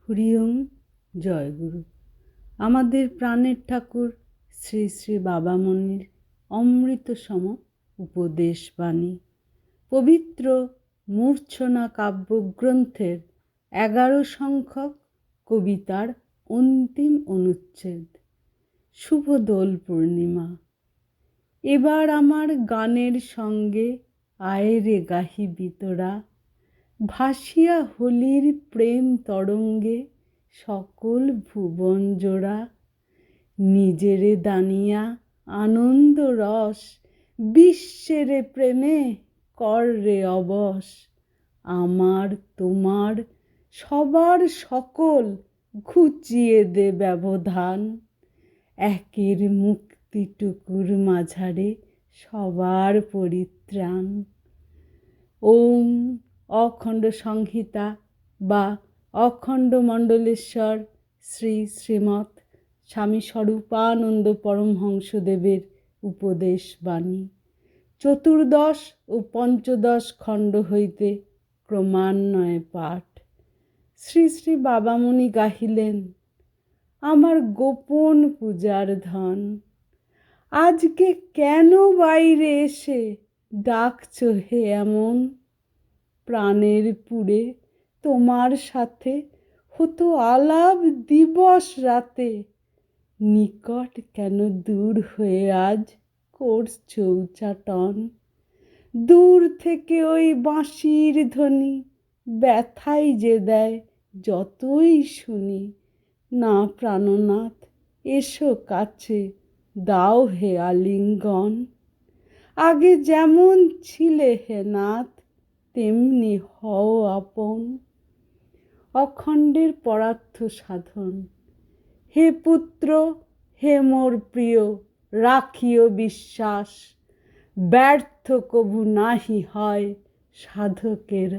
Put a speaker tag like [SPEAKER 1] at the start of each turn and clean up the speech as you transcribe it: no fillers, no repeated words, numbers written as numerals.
[SPEAKER 1] হরি ওম। জয়গুরু। আমাদের প্রাণের ঠাকুর শ্রী শ্রী বাবামণির অমৃতসম উপদেশ বাণী পবিত্র মূর্ছনা কাব্যগ্রন্থের 11 সংখ্যক কবিতার অন্তিম অনুচ্ছেদ। শুভ দোল পূর্ণিমা। এবার আমার গানের সঙ্গে আয়রে গাহিবি তোরা, ভাসিয়া হোলির প্রেম তরঙ্গে সকল ভুবন জোড়া। নিজেরে দানিয়া আনন্দ রস, বিশ্বেরে প্রেমে কর রে অবশ। আমার তোমার সবার সকল ঘুচিয়ে দে ব্যবধান, একের মুক্তিটুকুর মাঝারে সবার পরিত্রাণ। ওম অখণ্ড সংহিতা বা অখণ্ড মণ্ডলেশ্বর শ্রী শ্রীমৎ স্বামী স্বরূপানন্দ পরমহংসদেবের উপদেশ বাণী 14 ও 15 খণ্ড হইতে ক্রমান্বয়ে পাঠ। শ্রী শ্রী বাবামণি গাহিলেন, আমার গোপন পূজার ধন, আজকে কেন বাইরে এসে ডাকছ হে এমন? প্রাণের পুরে তোমার সাথে হতো আলাপ দিবস রাতে, নিকট কেন দূর হয়ে আজ করছ উচাটন? দূর থেকে ওই বাঁশির ধ্বনি ব্যথাই যে দেয় যতই শুনি। না প্রাণনাথ, এসো কাছে, দাও হে আলিঙ্গন। আগে যেমন ছিলে হে নাথ, তেমনি হও আপন। অখণ্ডের পরার্থ সাধন। হে পুত্র, হে মোর প্রিয়, রাখিও বিশ্বাস, ব্যর্থ কভু নাহি হয় সাধকের